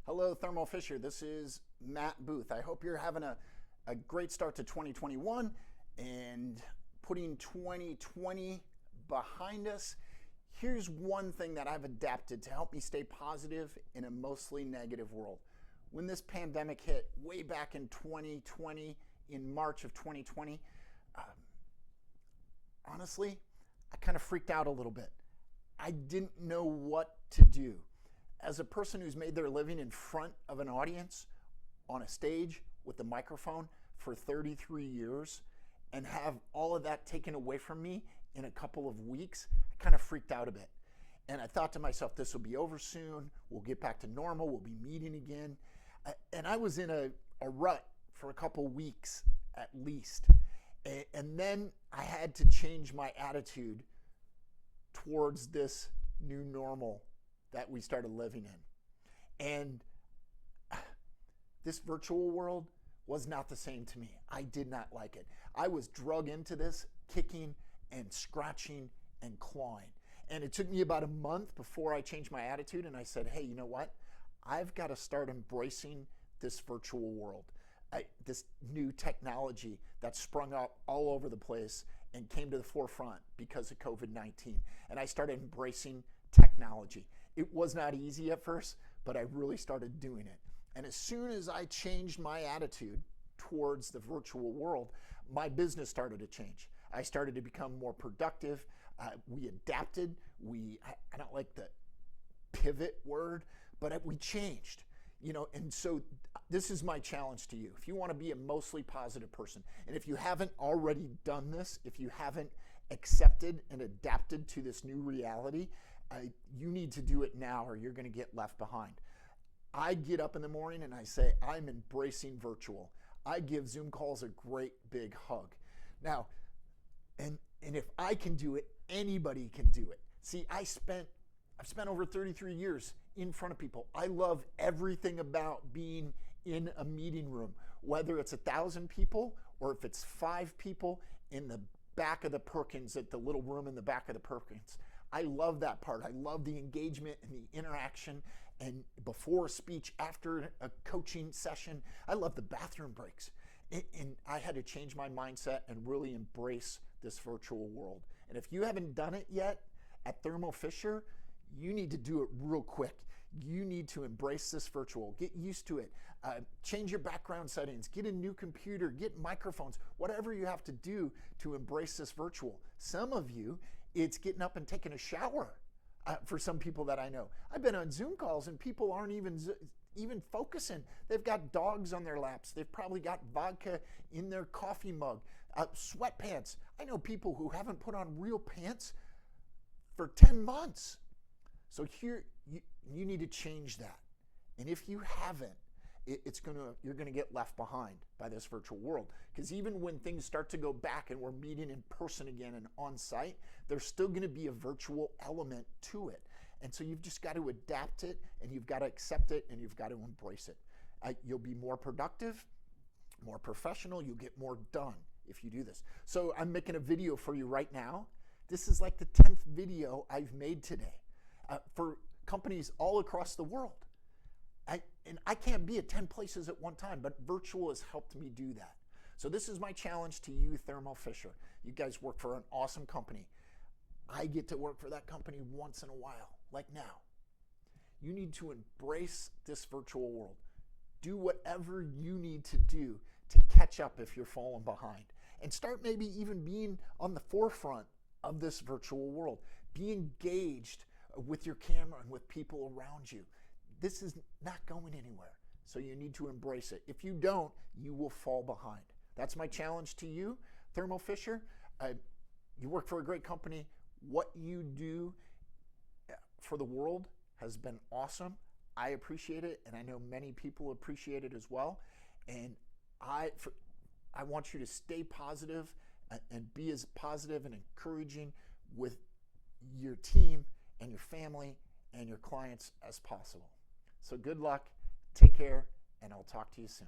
Hello, Thermo Fisher. This is Matt Booth. I hope you're having a great start to 2021 and putting 2020 behind us. Here's one thing that I've adapted to help me stay positive in a mostly negative world. When this pandemic hit way back in 2020, in March of 2020, honestly, I kind of freaked out a little bit. I didn't know what to do. As a person who's made their living in front of an audience on a stage with a microphone for 33 years and have all of that taken away from me in a couple of weeks, I kind of freaked out a bit. And I thought to myself, this will be over soon. We'll get back to normal. We'll be meeting again. And I was in a rut for a couple weeks at least. And then I had to change my attitude towards this new normal that we started living in. And this virtual world was not the same to me. I did not like it. I was drug into this, kicking and scratching and clawing. And it took me about a month before I changed my attitude and I said, hey, you know what? I've got to start embracing this virtual world, this new technology that sprung up all over the place and came to the forefront because of COVID-19. And I started embracing technology. It was not easy at first, but I really started doing it. And as soon as I changed my attitude towards the virtual world, my business started to change. I started to become more productive. We adapted. I don't like the pivot word, but we changed. And so this is my challenge to you. If you want to be a mostly positive person, and if you haven't already done this, if you haven't accepted and adapted to this new reality, you need to do it now or you're going to get left behind. I get up in the morning and I say, I'm embracing virtual. I give Zoom calls a great big hug. Now, and if I can do it, anybody can do it. See, I've spent over 33 years in front of people. I love everything about being in a meeting room, whether it's 1,000 people or if it's 5 people in the back of the Perkins, at the little room in the back of the Perkins. I love that part. I love the engagement and the interaction, and before a speech, after a coaching session. I love the bathroom breaks. And I had to change my mindset and really embrace this virtual world. And if you haven't done it yet at Thermo Fisher, you need to do it real quick. You need to embrace this virtual. Get used to it. Change your background settings. Get a new computer. Get microphones. Whatever you have to do to embrace this virtual. Some of you, it's getting up and taking a shower. For some people that I know, I've been on Zoom calls and people aren't even focusing. They've got dogs on their laps. They've probably got vodka in their coffee mug, sweatpants. I know people who haven't put on real pants for 10 months. So here, you need to change that. And if you haven't, you're going to get left behind by this virtual world. Because even when things start to go back and we're meeting in person again and on site, there's still going to be a virtual element to it. And so you've just got to adapt it, and you've got to accept it, and you've got to embrace it. You'll be more productive, more professional. You'll get more done if you do this. So I'm making a video for you right now. This is like the 10th video I've made today for companies all across the world. And I can't be at 10 places at one time, but virtual has helped me do that. So this is my challenge to you, Thermo Fisher. You guys work for an awesome company. I get to work for that company once in a while, like now. You need to embrace this virtual world. Do whatever you need to do to catch up if you're falling behind. And start maybe even being on the forefront of this virtual world. Be engaged with your camera and with people around you. This is not going anywhere, so you need to embrace it. If you don't, you will fall behind. That's my challenge to you, Thermo Fisher. You work for a great company. What you do for the world has been awesome. I appreciate it, and I know many people appreciate it as well. And I want you to stay positive and be as positive and encouraging with your team and your family and your clients as possible. So good luck, take care, and I'll talk to you soon.